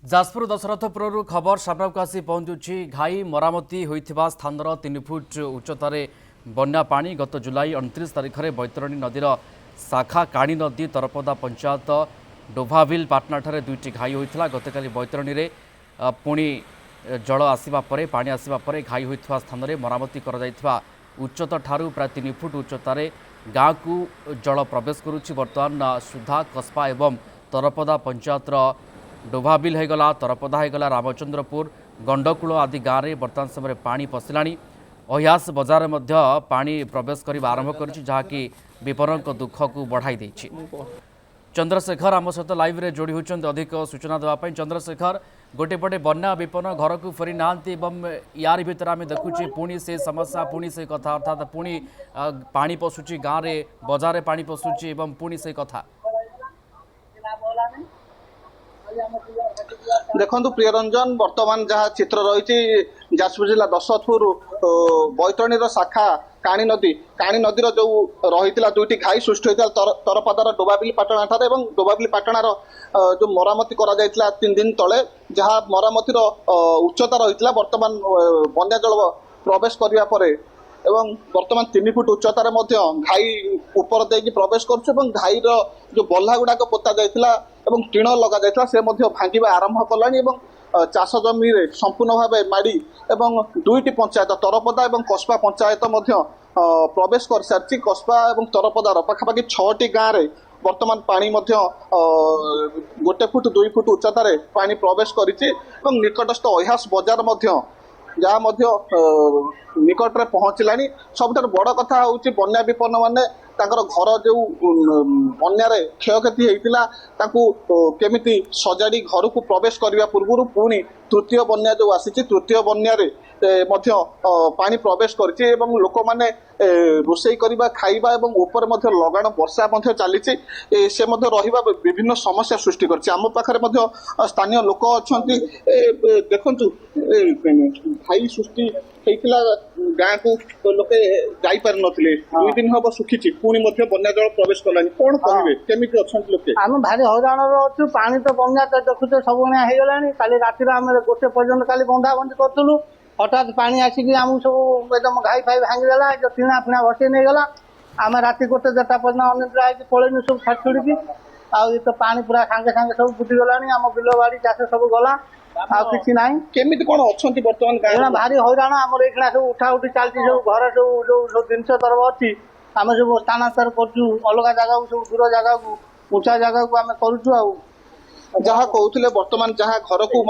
जाजपुर दशरथपुर खबर सामना को आसी पहुंचुछि घाई मरामती होइथिबा स्थान 3 फुट उच्चतार बन्या पानी गत जुलाई 29 तारिख में बैतरणी नदीर शाखा काणी नदी तरपदा पंचायत डोभाविल पाटनाठारे दुईटी घाई होइथिला। गतकाली बैतरणी रे पुणी जल आसिबा परे पानी आसिबा परे घाई होइथिबा स्थान रे मरामती करा जाइथिबा उच्चता ठारू प्राय 3 फुट उच्चतार गाँ को जल प्रवेश करुछि। वर्तमान सुधा कस्बा एवं तरपदा पंचायत डोभाविल होगला तरपदा होगला रामचंद्रपुर गंडकूल आदि गाँव में वर्तमान समय पानी पशिला। अहियास बजार में पानी प्रवेश करने आरंभ कर जहाँकि विपन्न दुख को बढ़ाई देछि। चंद्रशेखर आम सहित लाइव रे जोड़ी होती अधिक सूचना देवाई। चंद्रशेखर गोटे पटे बन्या विपन्न घर को फेरी ना यार भर आम देखुचे पुणी से समस्या पुणी से कथा अर्थात पुणी पानी पशुची गाँव में बजार पानी पशुची पुणी से कथा देखु प्रियरंजन वर्तमान जहाँ चित्र रही जाजपुर जिला दशरथपुर बैतरणी शाखा काणी नदीर जो रही दुईटी घाई सृष्टि होता तरपदार डोभाविल पाटना ठारे डोभाविल पाटनार जो मरामती करा 3 दिन तले जहाँ मरामतीर उच्चता रही वर्तमान बन्या जल प्रवेश करने पर एवं वर्तमान 3 फुट उच्चतार घाई ऊपर देकी प्रवेश कर घाईर जो बल्ला गुड़ाक पोता जाइथिला एवं टीण लगा जाइथिला से भांगिबा आरंभ कलानी चाष जमी संपूर्ण भाव माड़ी एवं दुईटी पंचायत तरपदा और कस्बा पंचायत प्रवेश कर सारी कस्बा और तरपदार पाखापाखि 6टी गाँव में वर्तमान पानी गोटे फुट 2 फुट उच्चतार पानी प्रवेश करिछि एवं निकटस्थ अहियास बजार जहाँ निकट में पहुँचला। सबुठ बड़ कथा हूँ बन्या विपन्न माने तांकर घर जो बन्यार क्षयक्षति होता केमिति सजाड़ी घर को प्रवेश करने पूर्व पुणी तृतीय बन्या जो आसी तृतीय बन्यारे पानी प्रवेश करिछि एवं लोक माने रोषेई करबा खाइबा एवं ऊपर लगाण वर्षा चली से रहिबा विभिन्न समस्या सृष्टि करछि। आम पाखरे स्थानीय लोक अछंती देखंतु घाई सृष्टि होइतिला गाँ को लोके जाई पार नथिले 2 दिन हम सुखिछि पुणी बन्या जल प्रवेश कलानी कोन कहिबे केमिति अछंती लोके हम भारी हैरान रछु पानी तो बन्या तो देखुते सब हे गलानी काली राति रा हम गोटे पर्यंत काली बंधा बंधी करथुलु हठात पानी आसिक आम सब एकदम घाई फाई भांगीगला जो टीना फिणा भसई नहीं गला आम राति गोटे देता पर्यटन अनिद्रा है पलैनु सब छाड़ छुड़ी आउ तो पानी पूरा सांगे सांगे सब बुझीगला आम बिल बाड़ी चाष सब गला कि ना केमिति कोन अछंती वर्तमान गाँ भारी हैरान आमर ये सब उठा उठी चलती सब घर जो जिनस तरफ अच्छी आम सब स्थानांतर करूँ अलग जगह सब दूर जगह को ऊंचा जगह को आम करूँ जहाँ कहते वर्तमान जहाँ घर को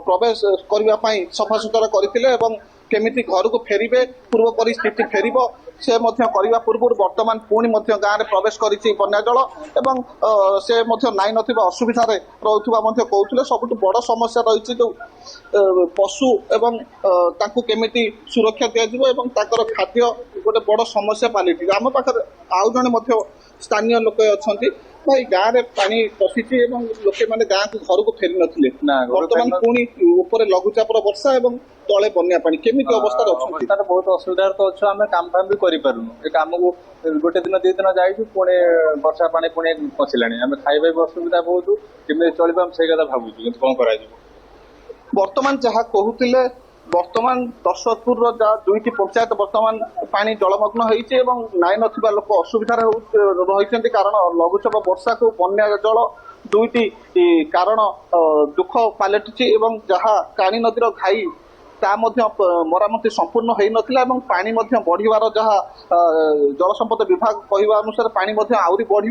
प्रवेश करने सफा सुतरा करते केमिति घर को फेरिबे पूर्व परिस्थिति फेरिब से करने पूर्व वर्तमान पुणी गाँव में प्रवेश करिछि बन्या जल एवं से नाई नथिबा असुविधा रहुथिबा कहते सबुठ बड़ समस्या रही जो पशु एवं तांकु केमिति सुरक्षा दिया एवं ताकर खाद्य गोटे बड़ समस्या पालिटी आम पाखे आउ जड़े स्थानीय लोक अच्छा भाई गाँव में पानी पशिची लोके मैंने गाँव को घर को फेरी नथिले वर्तमान पुणी ऊपर लघुचापर वर्षा एवं तले बन्या पानी केमिति अवस्था अवस्था बहुत असुविधा तो अच्छे आम काम फाम भी करूँ ये कम को गोटे दिन 2 दिन जाइए पुणी वर्षा पानी पुणी पशिला आम खाଇବା भी असुविधा बहुत केमी चलवा से कथा भावुँ कौन कर वर्तमान जहाँ कहते वर्तमान दशरथपुर जहाँ 2टी पंचायत वर्तमान पानी जलमग्न होती नाई नथिबा लोक असुविधा रही कारण लघुचाप वर्षा को बन्या जल 2टी कारण दुख पलटि जहाँ काणी नदीर घाई ता मरामती संपूर्ण हो नाला पानी बढ़िबार जहाँ जल संपद विभाग कहवा अनुसार पानी आहरी बढ़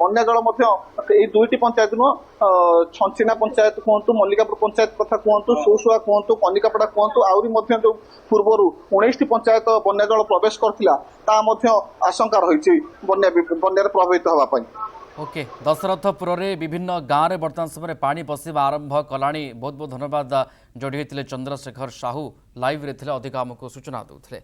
बन्या जल ये 2टी पंचायत नुह छंचिना पंचायत कहतु मल्लिकापुर पंचायत कथा कहतु सुसुआ कहतु कनिकापड़ा कहतु आहरी जो पूर्वर 19टी पंचायत बन्या जल प्रवेश करता आशंका रही बन्या प्रभावित होगापाई। ओके दशरथपुर विभिन्न गाँव में वर्तमान समय पानी पशिबा आरंभ कलानी। बहुत बहुत धन्यवाद जोड़ी होते चंद्रशेखर साहू लाइव रे अधिक आमको सूचना दूसरे।